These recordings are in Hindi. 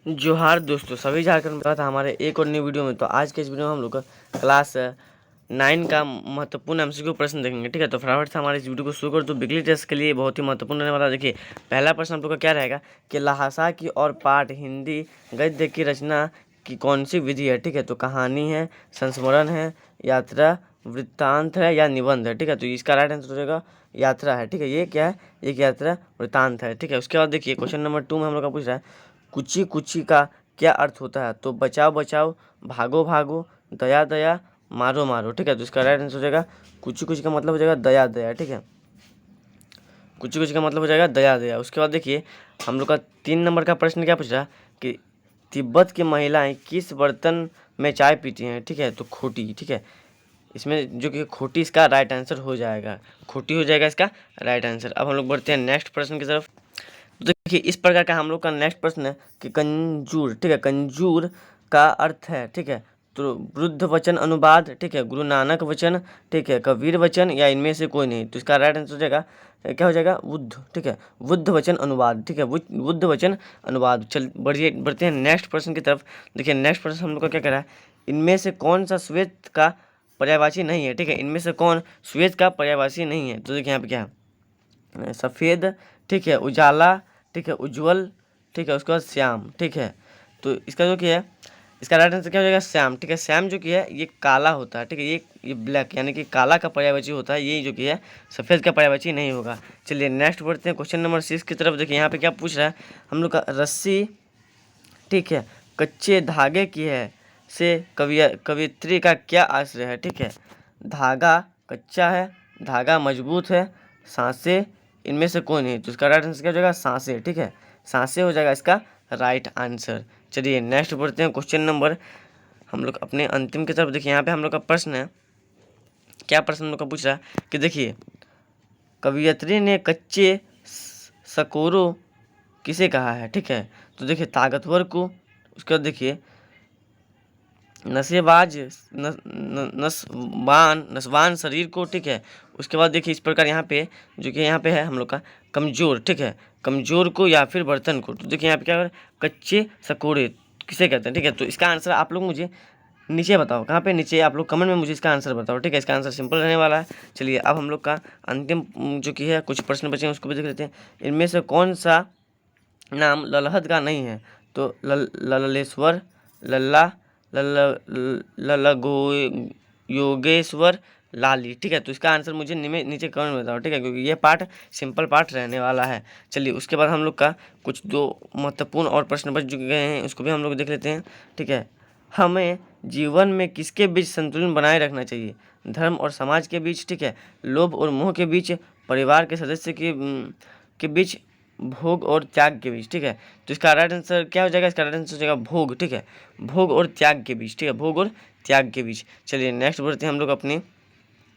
जोहार दोस्तों, सभी झारखंड में था हमारे एक और न्यू वीडियो में। तो आज के इस वीडियो में हम लोग क्लास 9 का महत्वपूर्ण एमसीक्यू प्रश्न देखेंगे। ठीक है, तो फटाफट से हमारे इस वीडियो को शुरू कर। तो बिजली टेस्ट के लिए बहुत ही महत्वपूर्ण रहने वाला। देखिए, पहला प्रश्न हम लोग का क्या रहेगा कि लहासा की और पाठ हिंदी गद्य की रचना की कौन सी विधि है। ठीक है, तो कहानी है, संस्मरण है, यात्रा, वृत्तांत है या निबंध है। ठीक है, तो इसका राइट आंसर हो जाएगा यात्रा है। ठीक है, ये क्या है, एक यात्रा वृत्तांत है। ठीक है, उसके बाद देखिए क्वेश्चन नंबर 2 में हम लोग का पूछ रहा है कुची कुची का क्या अर्थ होता है। तो बचाओ बचाओ, भागो भागो, दया दया, मारो मारो। ठीक है, तो इसका राइट आंसर हो जाएगा कुची कुची का मतलब हो जाएगा दया दया। ठीक है, कुची कुची का मतलब हो जाएगा दया दया। उसके बाद देखिए हम लोग का 3 नंबर का प्रश्न क्या पूछ रहा है कि तिब्बत की महिलाएं किस बर्तन में चाय पीती हैं। ठीक है, तो खोटी। ठीक है, इसमें जो कि खोटी इसका राइट आंसर हो जाएगा, खोटी हो जाएगा इसका राइट आंसर। अब हम लोग बढ़ते हैं नेक्स्ट प्रश्न की तरफ। तो देखिए इस प्रकार का हम लोग का नेक्स्ट प्रश्न है कि कंजूर। ठीक है, कंजूर का अर्थ है, ठीक है, तो बुद्ध वचन अनुवाद, ठीक है, गुरु नानक वचन, ठीक है, कबीर वचन या इनमें से कोई नहीं। तो इसका राइट आंसर हो जाएगा क्या हो जाएगा बुद्ध। ठीक है, बुद्ध वचन अनुवाद। ठीक है, बुद्ध वचन अनुवाद। चल बढ़ते हैं नेक्स्ट प्रश्न की तरफ। देखिए नेक्स्ट प्रश्न हम लोग का क्या कह रहा है, इनमें से कौन सा श्वेत का पर्यायवाची नहीं है। ठीक है, इनमें से कौन श्वेत का पर्यायवाची नहीं है। तो देखिए यहाँ पे क्या है, सफ़ेद, ठीक है, उजाला, ठीक है, उज्जवल, ठीक है, उसके बाद श्याम। ठीक है, तो इसका जो कि है इसका राइट आंसर क्या हो जाएगा श्याम। ठीक है, श्याम जो कि है ये काला होता है। ठीक है, ये ब्लैक यानी कि काला का पर्यायवाची होता है, ये जो कि है सफ़ेद का पर्यायवाची नहीं होगा। चलिए नेक्स्ट बढ़ते हैं क्वेश्चन नंबर 6 की तरफ। देखिए यहाँ पे क्या पूछ रहा है हम लोग का रस्सी, ठीक है, कच्चे धागे की है से कवियत्री का क्या आश्रय है। ठीक है, धागा कच्चा है, धागा मजबूत है, सांसें इनमें से कोई नहीं। तो इसका राइट आंसर क्या हो जाएगा सांसें। ठीक है, सांसें हो जाएगा इसका राइट आंसर। चलिए नेक्स्ट बढ़ते हैं क्वेश्चन नंबर हम लोग अपने अंतिम की तरफ। देखिए यहाँ पे हम लोग का प्रश्न है, क्या प्रश्न हम लोग का पूछ रहा है कि देखिए कवियत्री ने कच्चे सकोरों किसे कहा है। ठीक है, तो देखिए ताकतवर को, उसके बाद देखिए नशेबाज नसवान शरीर को। ठीक है, उसके बाद देखिए इस प्रकार यहाँ पे जो कि यहाँ पे है हम लोग का कमज़ोर, ठीक है, कमज़ोर को या फिर बर्तन को। तो देखिए यहाँ पे क्या है कच्चे सकोरे किसे कहते हैं। ठीक है, तो इसका आंसर आप लोग मुझे नीचे बताओ, कहाँ पे नीचे आप लोग कमेंट में मुझे इसका आंसर बताओ। ठीक है, इसका आंसर सिंपल रहने वाला है। चलिए अब हम लोग का अंतिम जो कि है कुछ प्रश्न बचे हैं उसको भी देख लेते हैं। इनमें से कौन सा नाम ललहद का नहीं है। तो ललेश्वर, लल्ला, ललगो, योगेश्वर, लाली। ठीक है, तो इसका आंसर मुझे नीचे कमेंट में बताओ। ठीक है, क्योंकि ये पार्ट सिंपल पार्ट रहने वाला है। चलिए उसके बाद हम लोग का कुछ 2 महत्वपूर्ण और प्रश्न बच चुके हैं, उसको भी हम लोग देख लेते हैं। ठीक है, हमें जीवन में किसके बीच संतुलन बनाए रखना चाहिए, धर्म और समाज के बीच, ठीक है, लोभ और मोह के बीच, परिवार के सदस्य के बीच, भोग और त्याग के बीच। ठीक है, तो इसका राइट आंसर क्या हो जाएगा, इसका राइट आंसर हो जाएगा भोग। ठीक है, भोग और त्याग के बीच। ठीक है, भोग और त्याग के बीच। चलिए नेक्स्ट बढ़ते हैं हम लोग अपनी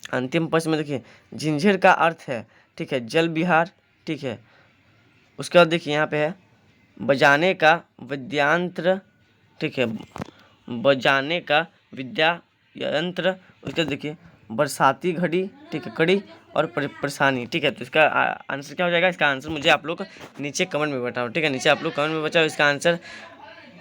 अंतिम प्रश्न में। देखिए झिंझिर का अर्थ है, ठीक है, जल विहार। ठीक है, उसके बाद देखिए यहाँ पे है बजाने का विद्यांत्र, ठीक है, बजाने का विद्या यंत्र। उसके बाद देखिए बरसाती घड़ी, ठीक है, कड़ी और परेशानी। ठीक है, तो इसका आंसर क्या हो जाएगा, इसका आंसर मुझे आप लोग नीचे कमेंट में बताओ। ठीक है, नीचे आप लोग कमेंट में बताओ इसका आंसर।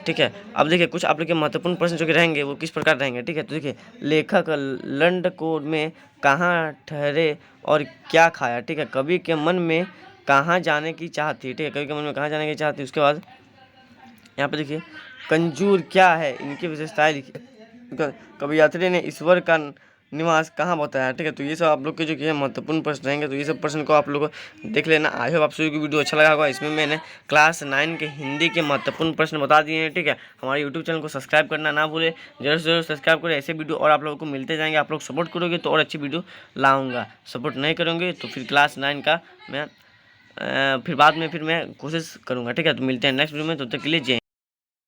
ठीक है, अब देखिए कुछ आप लोग के महत्वपूर्ण प्रश्न जो कि रहेंगे वो किस प्रकार रहेंगे। ठीक है, तो देखिए लेखक लंडकोर में कहाँ ठहरे और क्या खाया। ठीक है, कवि के मन में कहाँ जाने की चाह थी। ठीक है, कवि के मन में कहाँ जाने की चाह थी। उसके बाद यहाँ पे देखिए कंजूर क्या है, इनकी विशेषताएं लिखिए। कवि ने ईश्वर का निवास कहाँ बताया। ठीक है, तो ये सब आप लोग के जो कि महत्वपूर्ण प्रश्न रहेंगे, तो ये सब प्रश्न को आप लोग देख लेना। आई होप आप सभी को वीडियो अच्छा लगा होगा। इसमें मैंने क्लास 9 के हिंदी के महत्वपूर्ण प्रश्न बता दिए हैं। ठीक है, हमारे यूट्यूब चैनल को सब्सक्राइब करना ना भूले, जरूर से जरूर सब्सक्राइब करें। ऐसे वीडियो और आप लोगों को मिलते जाएंगे। आप लोग सपोर्ट करोगे तो और अच्छी वीडियो लाऊंगा, सपोर्ट नहीं करोगे तो फिर क्लास 9 का मैं फिर बाद में फिर मैं कोशिश करूँगा। ठीक है, तो मिलते हैं नेक्स्ट वीडियो में, तब तक के लिए जय।